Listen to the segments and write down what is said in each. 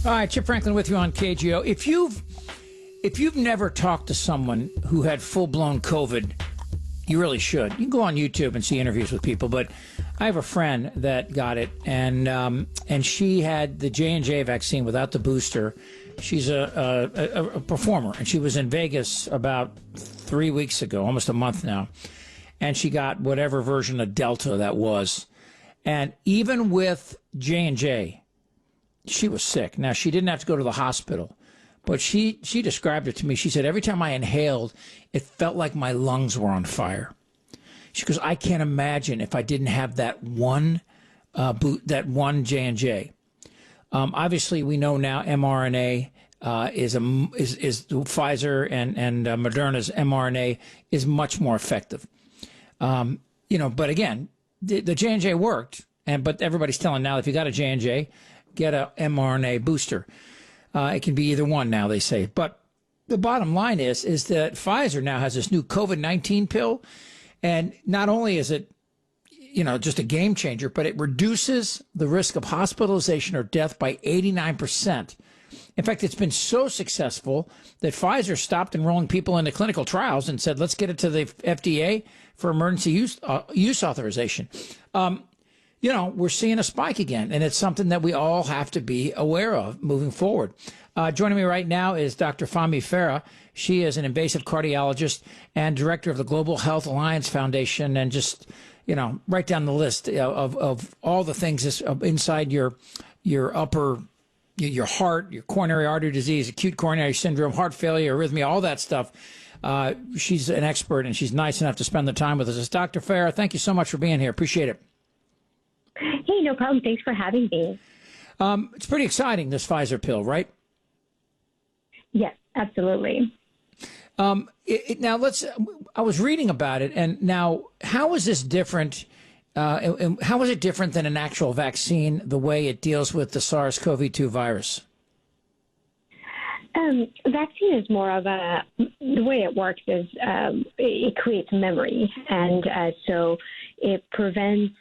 All right, Chip Franklin with you on KGO. If you've never talked to someone who had full-blown COVID, you really should. You can go on YouTube and see interviews with people, but I have a friend that got it, and she had the J&J vaccine without the booster. She's a performer, and she was in Vegas about 3 weeks ago, almost a month now, and she got whatever version of Delta that was. And even with J&J, she was sick. Now, she didn't have to go to the hospital, but she described it to me. She said, every time I inhaled, it felt like my lungs were on fire. She goes, I can't imagine if I didn't have that one J&J. Obviously, we know now mRNA is Pfizer and Moderna's mRNA is much more effective. But again, the J&J worked, but everybody's telling now if you got a J&J, get a mRNA booster. It can be either one now, they say. But the bottom line is that Pfizer now has this new COVID-19 pill, and not only is it, just a game changer, but it reduces the risk of hospitalization or death by 89%. In fact, it's been so successful that Pfizer stopped enrolling people into clinical trials and said, let's get it to the FDA for emergency use authorization. We're seeing a spike again, and it's something that we all have to be aware of moving forward. Joining me right now is Dr. Fahmi Farah. She is an invasive cardiologist and director of the Global Health Alliance Foundation, and just, right down the list of all the things inside your upper, your heart, your coronary artery disease, acute coronary syndrome, heart failure, arrhythmia, all that stuff. She's an expert, and she's nice enough to spend the time with us. Dr. Farah, thank you so much for being here. Appreciate it. Hey, no problem. Thanks for having me. It's pretty exciting, this Pfizer pill, right? Yes, absolutely. Now, I was reading about it, and now, how is this different? How is it different than an actual vaccine, the way it deals with the SARS-CoV-2 virus? Vaccine is more of the way it works is it creates memory, and so it prevents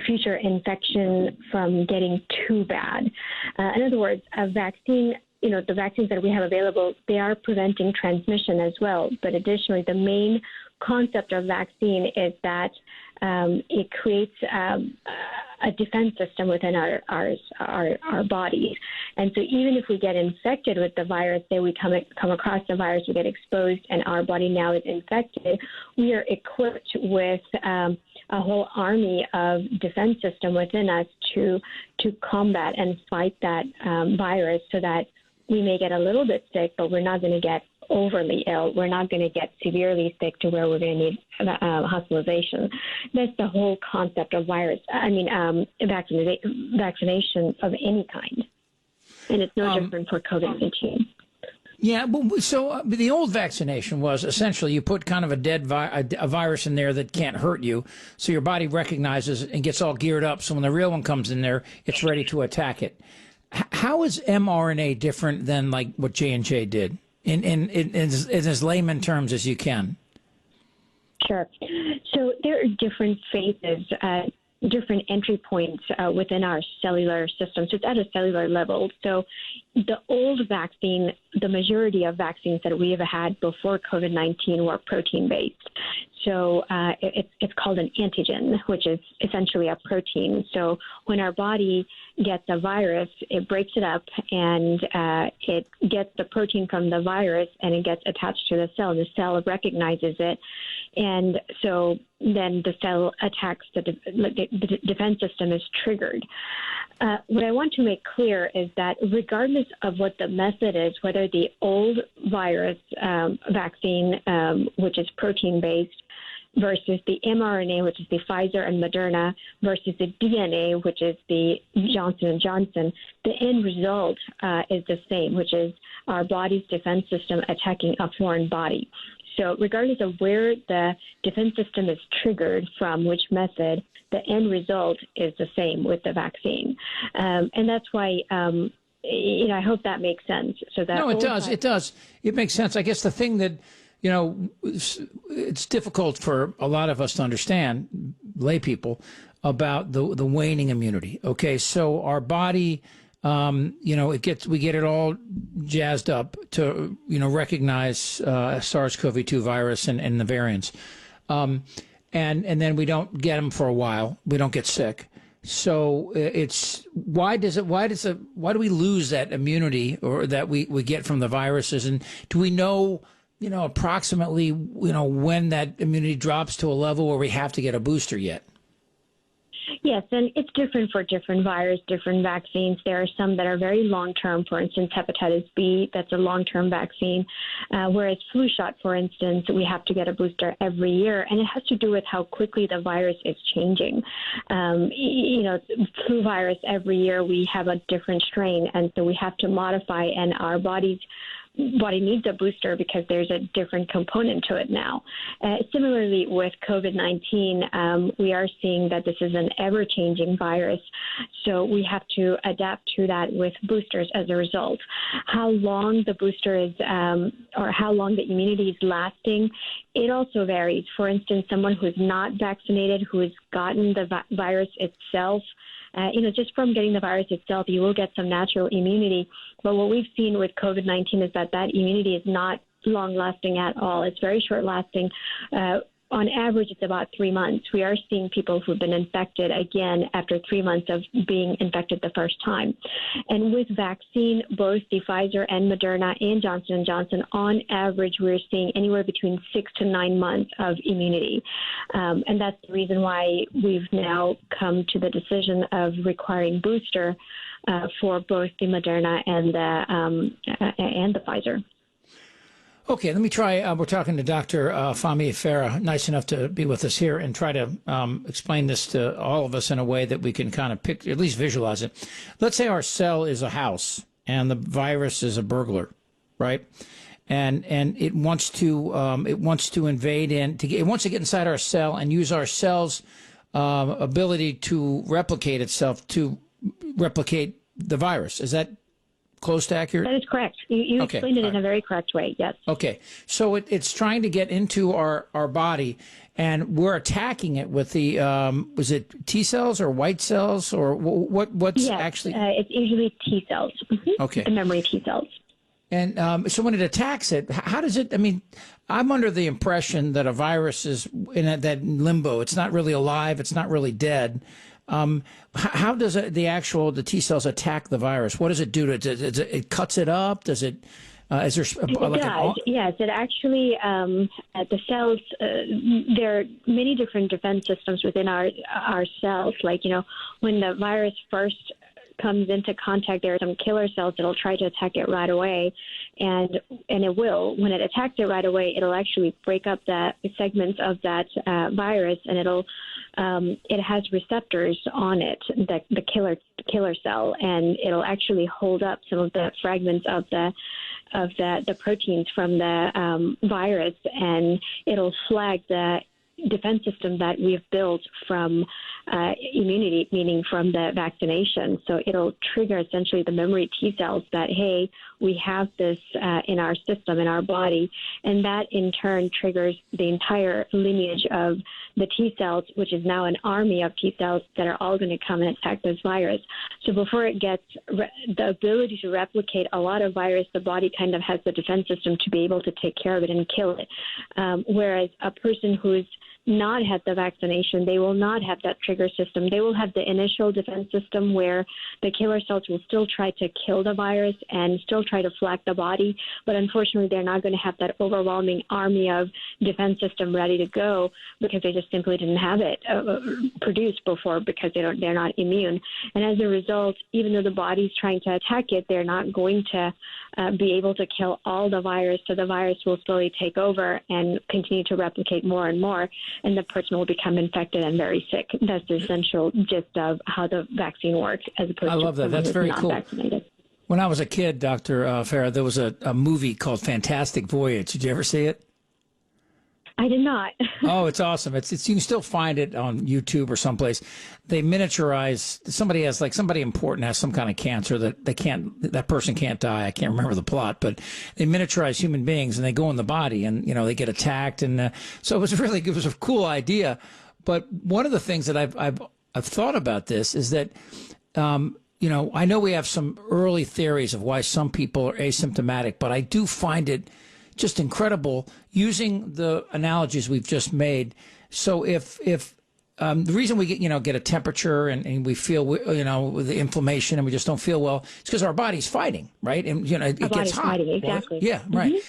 future infection from getting too bad. In other words, a vaccine, the vaccines that we have available, they are preventing transmission as well. But additionally, the main concept of vaccine is that it creates a defense system within our bodies. And so even if we get infected with the virus, say we come across the virus, we get exposed, and our body now is infected, we are equipped with a whole army of defense system within us to combat and fight that virus, so that we may get a little bit sick, but we're not going to get overly ill. We're not going to get severely sick to where we're going to need hospitalization. That's the whole concept of vaccination of any kind. And it's no different for COVID-19. Yeah, so the old vaccination was essentially you put kind of a dead a virus in there that can't hurt you, so your body recognizes and gets all geared up, so when the real one comes in there, it's ready to attack it. How is mRNA different than like what J&J did? In as layman terms as you can. Sure. So there are different phases, different entry points within our cellular system. So it's at a cellular level. So the old vaccine, the majority of vaccines that we have had before COVID-19 were protein-based. So it's called an antigen, which is essentially a protein. So when our body gets a virus, it breaks it up, and it gets the protein from the virus, and it gets attached to the cell. The cell recognizes it, and so then the cell attacks, the defense system is triggered. What I want to make clear is that regardless of what the method is, whether the old virus vaccine, which is protein-based, versus the mRNA, which is the Pfizer and Moderna, versus the DNA, which is the Johnson & Johnson, the end result is the same, which is our body's defense system attacking a foreign body. So regardless of where the defense system is triggered from, which method, the end result is the same with the vaccine. And that's why, I hope that makes sense. So that No, it does. It does. It makes sense. I guess the thing that, it's difficult for a lot of us to understand, lay people, about the waning immunity. Okay, so our body we get it all jazzed up to, recognize SARS-CoV-2 virus and the variants. And then we don't get them for a while. We don't get sick. So why do we lose that immunity or that we get from the viruses? And do we know, approximately, when that immunity drops to a level where we have to get a booster yet? Yes, and it's different for different viruses, different vaccines. There are some that are very long-term. For instance, hepatitis B, that's a long-term vaccine, whereas flu shot, for instance, we have to get a booster every year, and it has to do with how quickly the virus is changing. Flu virus, every year we have a different strain, and so we have to modify, and our body needs a booster because there's a different component to it now. Similarly, with COVID-19, we are seeing that this is an ever-changing virus, so we have to adapt to that with boosters as a result. How long the booster is or how long the immunity is lasting, it also varies. For instance, someone who's not vaccinated, who has gotten the virus itself, just from getting the virus itself, you will get some natural immunity. But what we've seen with COVID-19 is that immunity is not long-lasting at all. It's very short-lasting. On average, it's about 3 months. We are seeing people who've been infected again after 3 months of being infected the first time. And with vaccine, both the Pfizer and Moderna and Johnson & Johnson, on average, we're seeing anywhere between 6 to 9 months of immunity. And that's the reason why we've now come to the decision of requiring booster for both the Moderna and the Pfizer. Okay, let me try. We're talking to Dr. Fahmi Farah, nice enough to be with us here, and try to explain this to all of us in a way that we can kind of at least visualize it. Let's say our cell is a house and the virus is a burglar, right? And it wants to invade it wants to get inside our cell and use our cell's ability to replicate itself to replicate the virus. Is that close to accurate? That is correct. You okay. explained it in a very correct way, yes. Okay. So it's trying to get into our body, and we're attacking it with the, was it T cells or white cells, or what's yes, actually? It's usually T cells. Mm-hmm. Okay. The memory T cells. And so when it attacks it, how does it, I'm under the impression that a virus is in that limbo. It's not really alive. It's not really dead. How does the T cells attack the virus? What does it do to it? It cuts it up? Does it? Is there? It does. Yes, it actually. The cells. There are many different defense systems within our cells. Like when the virus first comes into contact, there are some killer cells that'll try to attack it right away, and it will. When it attacks it right away, it'll actually break up the segments of that virus, and it has receptors on it, the killer cell, and it'll actually hold up some of the fragments of the proteins from the virus, and it'll flag the defense system that we've built from immunity, meaning from the vaccination. So it'll trigger essentially the memory T cells that, hey, we have this in our system, in our body, and that in turn triggers the entire lineage of the T cells, which is now an army of T cells that are all going to come and attack this virus. So before it gets the ability to replicate a lot of virus, the body kind of has the defense system to be able to take care of it and kill it. Whereas a person who's not had the vaccination, they will not have that trigger system. They will have the initial defense system where the killer cells will still try to kill the virus and still try to flag the body, but unfortunately they're not going to have that overwhelming army of defense system ready to go because they just simply didn't have it produced before because they're not immune. And as a result, even though the body's trying to attack it, they're not going to be able to kill all the virus, so the virus will slowly take over and continue to replicate more and more, and the person will become infected and very sick. That's the essential gist of how the vaccine works, as opposed I love to that. That's very cool. Vaccinated. When I was a kid, Dr. Farah, there was a movie called Fantastic Voyage. Did you ever see it? I did not. Oh, it's awesome. It's you can still find it on YouTube or someplace. They miniaturize, somebody important has some kind of cancer that person can't die. I can't remember the plot, but they miniaturize human beings and they go in the body and, they get attacked. And so it was a cool idea. But one of the things that I've thought about this is that, I know we have some early theories of why some people are asymptomatic, but I do find it just incredible using the analogies we've just made. So if the reason we get a temperature and we feel, with the inflammation and we just don't feel well, it's because our body's fighting, right? And, it gets hot. Fighting, exactly. Well, yeah, right.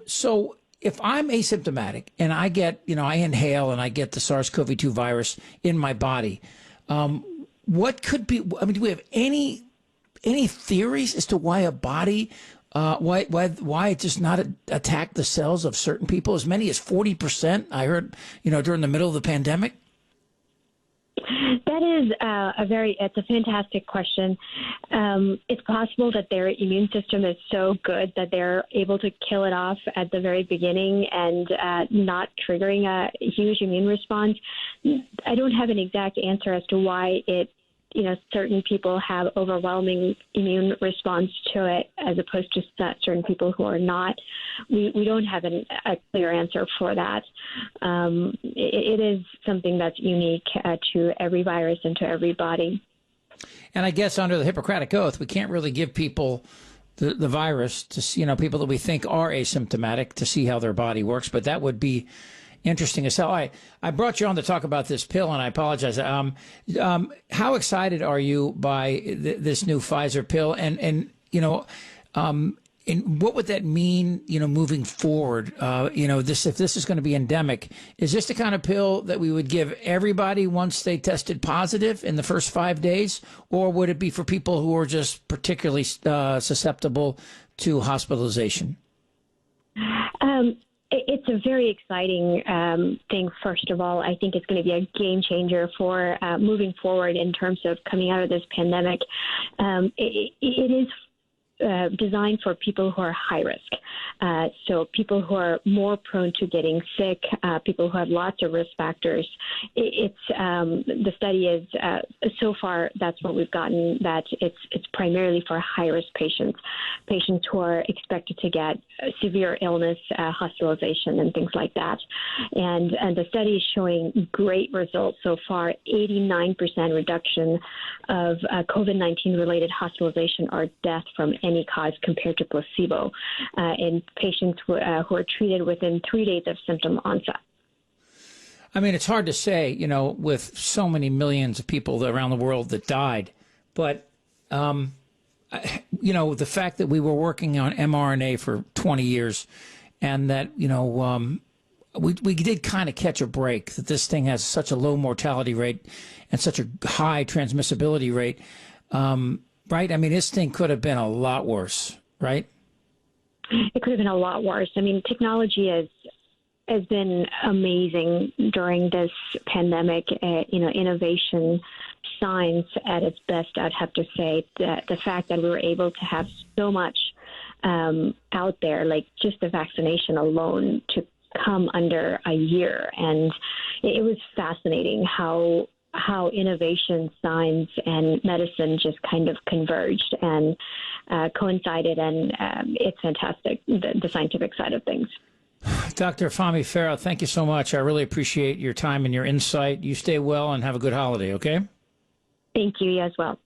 So if I'm asymptomatic and I get, I inhale and I get the SARS-CoV-2 virus in my body, what could be, do we have any theories as to why a body, why it does not attack the cells of certain people? As many as 40%, I heard, during the middle of the pandemic. That is it's a fantastic question. It's possible that their immune system is so good that they're able to kill it off at the very beginning and not triggering a huge immune response. I don't have an exact answer as to why certain people have overwhelming immune response to it as opposed to certain people who are not. We don't have a clear answer for that. It is something that's unique to every virus and to every body. And I guess under the Hippocratic Oath, we can't really give people the virus to see, people that we think are asymptomatic to see how their body works. But that would be interesting as hell. I brought you on to talk about this pill, and I apologize. How excited are you by this new Pfizer pill? And what would that mean, moving forward? If this is going to be endemic, is this the kind of pill that we would give everybody once they tested positive in the first 5 days? Or would it be for people who are just particularly susceptible to hospitalization? It's a very exciting thing, first of all. I think it's going to be a game changer for moving forward in terms of coming out of this pandemic. It is designed for people who are high risk. So people who are more prone to getting sick, people who have lots of risk factors. The study is so far that's what we've gotten, that it's primarily for high risk patients who are expected to get severe illness, hospitalization, and things like that. And the study is showing great results so far. 89% reduction of COVID-19 related hospitalization or death from any cause compared to placebo in patients who are treated within 3 days of symptom onset. It's hard to say, with so many millions of people around the world that died, but the fact that we were working on mRNA for 20 years and that, we did kind of catch a break, that this thing has such a low mortality rate and such a high transmissibility rate, right? This thing could have been a lot worse, right? It could have been a lot worse. Technology has been amazing during this pandemic. Innovation, science at its best, I'd have to say. The fact that we were able to have so much out there, like just the vaccination alone, to come under a year. And it was fascinating how innovation, science, and medicine just kind of converged and coincided, and it's fantastic, the scientific side of things. Dr. Fahmi Farah, thank you so much. I really appreciate your time and your insight. You stay well and have a good holiday, okay? Thank you, you as well.